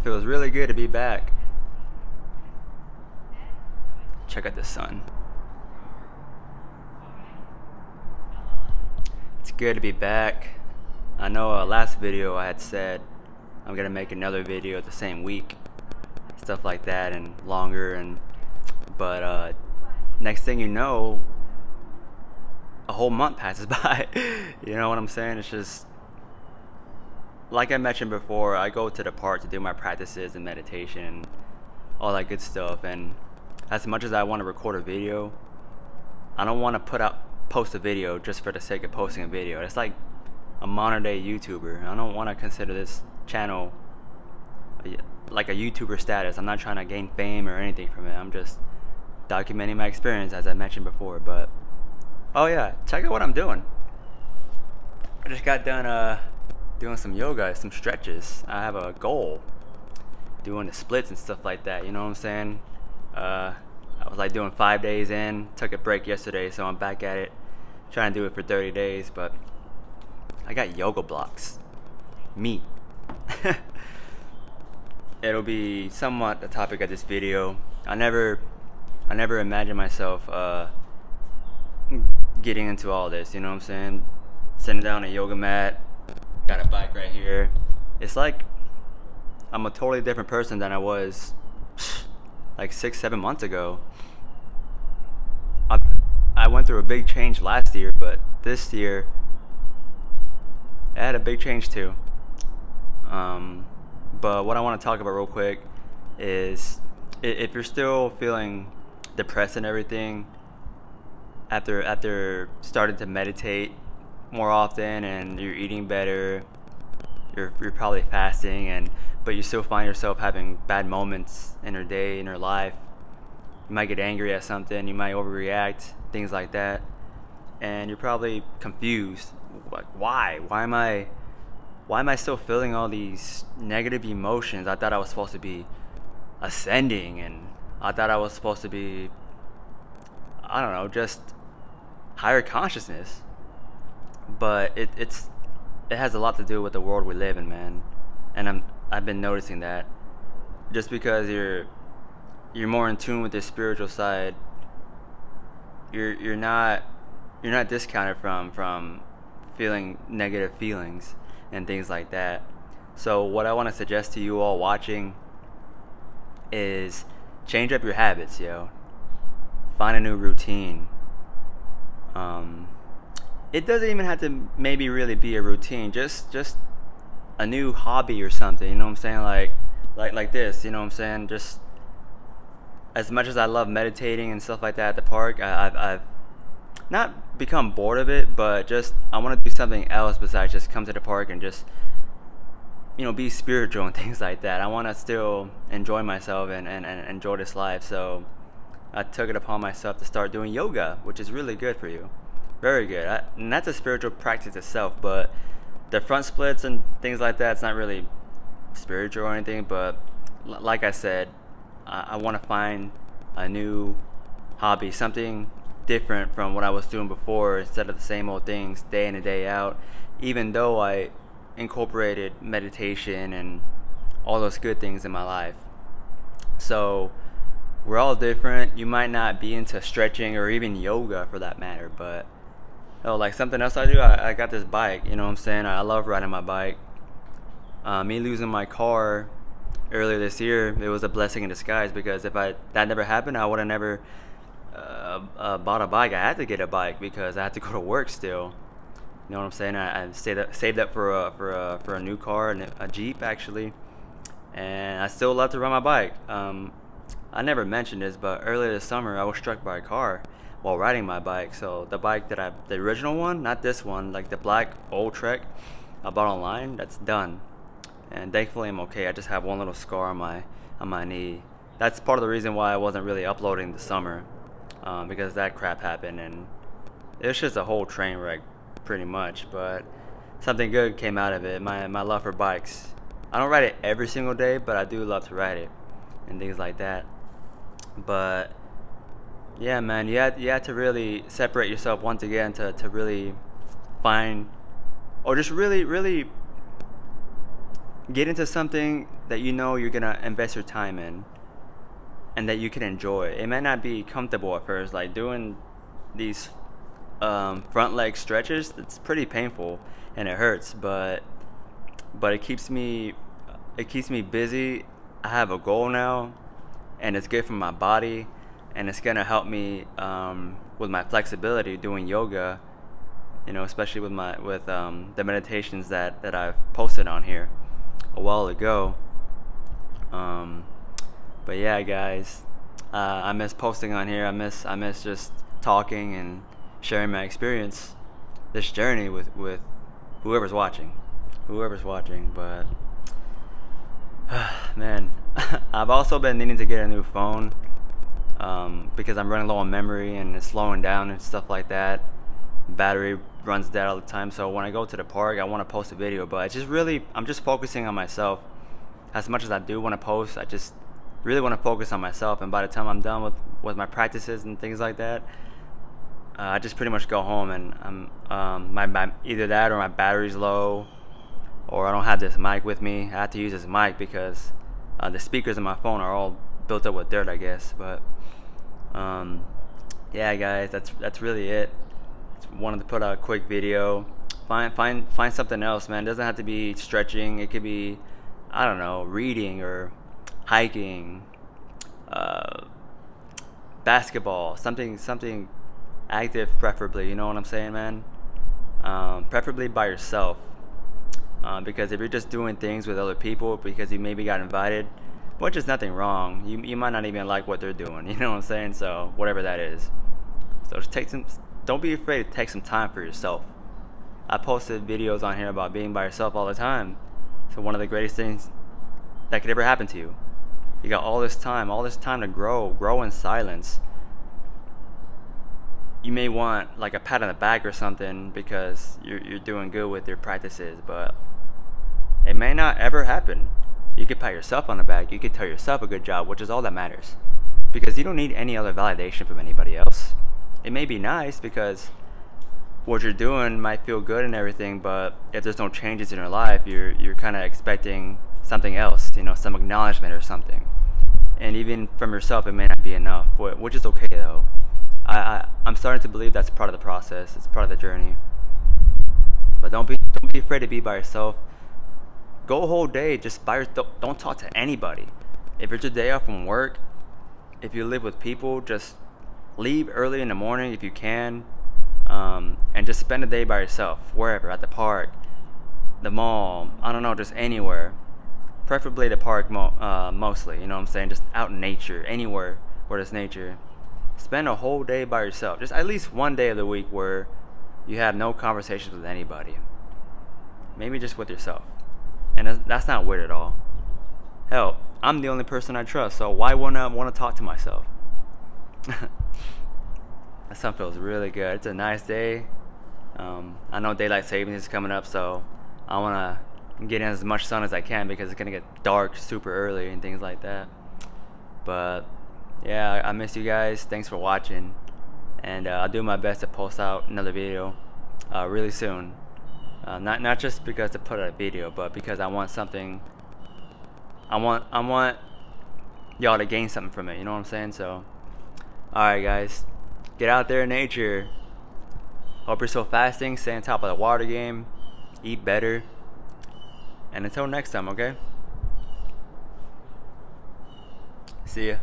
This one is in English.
It feels really good to be back. Check out the sun. It's good to be back. I know last video I had said I'm gonna make another video the same week, stuff like that, and longer, but next thing you know, a whole month passes by. You know what I'm saying? It's just like I mentioned before, I go to the park to do my practices and meditation and all that good stuff, and as much as I want to record a video, I don't want to post a video just for the sake of posting a video. It's like a modern day YouTuber. I don't want to consider this channel like a YouTuber status. I'm not trying to gain fame or anything from it. I'm just documenting my experience, as I mentioned before. But oh yeah, check out what I'm doing. I just got done doing some yoga, some stretches. I have a goal, doing the splits and stuff like that, you know what I'm saying? I was like doing 5 days in, took a break yesterday, so I'm back at it, trying to do it for 30 days, but I got yoga blocks. Me. It'll be somewhat the topic of this video. I never imagined myself getting into all this, you know what I'm saying? Sitting down a yoga mat, got a bike right here. It's like I'm a totally different person than I was like 6-7 months ago. I went through a big change last year, but this year I had a big change too. But what I want to talk about real quick is if you're still feeling depressed and everything after starting to meditate more often, and you're eating better, you're probably fasting, but you still find yourself having bad moments in your day, in your life. You might get angry at something, you might overreact, things like that, and you're probably confused. Like, why am I still feeling all these negative emotions? I thought I was supposed to be ascending, and I thought I was supposed to be, I don't know, just higher consciousness. But it has a lot to do with the world we live in, man. And I've been noticing that just because you're more in tune with the spiritual side, you're not discounted from feeling negative feelings and things like that. So what I want to suggest to you all watching is change up your habits, yo. Find a new routine. It doesn't even have to maybe really be a routine, just a new hobby or something, you know what I'm saying? Like this, you know what I'm saying? Just as much as I love meditating and stuff like that at the park, I've not become bored of it, but just I want to do something else besides just come to the park and just, you know, be spiritual and things like that. I want to still enjoy myself and enjoy this life, so I took it upon myself to start doing yoga, which is really good for you. Very good. And that's a spiritual practice itself, but the front splits and things like that, it's not really spiritual or anything, but like I said, I want to find a new hobby, something different from what I was doing before, instead of the same old things day in and day out, even though I incorporated meditation and all those good things in my life. So we're all different. You might not be into stretching or even yoga for that matter, but like something else I do, I got this bike, you know what I'm saying? I love riding my bike. Me losing my car earlier this year, it was a blessing in disguise, because if that never happened, I would have never bought a bike. I had to get a bike because I had to go to work still. You know what I'm saying? I saved up for a new car, and a Jeep actually, and I still love to ride my bike. I never mentioned this, but earlier this summer I was struck by a car while riding my bike. So the bike the original one, not this one, like the black old Trek I bought online, that's done, and thankfully I'm okay. I just have one little scar on my knee. That's part of the reason why I wasn't really uploading this summer, because that crap happened, and it was just a whole train wreck pretty much. But something good came out of it. My love for bikes. I don't ride it every single day, but I do love to ride it and things like that. But yeah, man, you had to really separate yourself once again to really find, or just really get into something that you know you're gonna invest your time in and that you can enjoy. It might not be comfortable at first, like doing these front leg stretches. It's pretty painful and it hurts, but it keeps me busy. I have a goal now, and it's good for my body, and it's gonna help me with my flexibility doing yoga. You know, especially with the meditations that I've posted on here a while ago. But yeah, guys, I miss posting on here. I miss just talking and sharing my experience, this journey with whoever's watching. But man, I've also been needing to get a new phone because I'm running low on memory and it's slowing down and stuff like that. Battery runs dead all the time, so when I go to the park I want to post a video, but I'm just focusing on myself. As much as I do want to post, I just really want to focus on myself, and by the time I'm done with my practices and things like that, I just pretty much go home and I'm either that or my battery's low, or I don't have this mic with me. I have to use this mic because the speakers in my phone are all built up with dirt, I guess. But yeah, guys, that's really it. Just wanted to put out a quick video. Find something else, man. It doesn't have to be stretching. It could be, I don't know, reading or hiking, basketball, something active, preferably. You know what I'm saying, man? Preferably by yourself, because if you're just doing things with other people because you maybe got invited, which is nothing wrong, you might not even like what they're doing. You know what I'm saying? So whatever that is, so just don't be afraid to take some time for yourself. I posted videos on here about being by yourself all the time. So one of the greatest things that could ever happen to you. You got all this time to grow in silence. You may want like a pat on the back or something because you're doing good with your practices, but it may not ever happen. You could pat yourself on the back. You could tell yourself a good job, which is all that matters, because you don't need any other validation from anybody else. It may be nice because what you're doing might feel good and everything, but if there's no changes in your life, you're kind of expecting something else, you know, some acknowledgement or something. And even from yourself, it may not be enough, which is okay though. I'm starting to believe that's part of the process. It's part of the journey. But don't be afraid to be by yourself. Go a whole day just by yourself. Don't talk to anybody. If it's your day off from work, if you live with people, just leave early in the morning if you can, and just spend a day by yourself, wherever, at the park, the mall, I don't know, just anywhere. Preferably the park mostly, you know what I'm saying? Just out in nature, anywhere where there's nature. Spend a whole day by yourself. Just at least one day of the week where you have no conversations with anybody. Maybe just with yourself. And that's not weird at all. Hell, I'm the only person I trust, so why wouldn't I want to talk to myself? That sun feels really good. It's a nice day. I know daylight savings is coming up, so I want to get in as much sun as I can because it's gonna get dark super early and things like that. But yeah, I miss you guys. Thanks for watching, and I'll do my best to post out another video really soon. Not just because to put out a video, but because I want something. I want y'all to gain something from it. You know what I'm saying? So, all right, guys, get out there in nature. Hope you're still fasting. Stay on top of the water game. Eat better. And until next time, okay? See ya.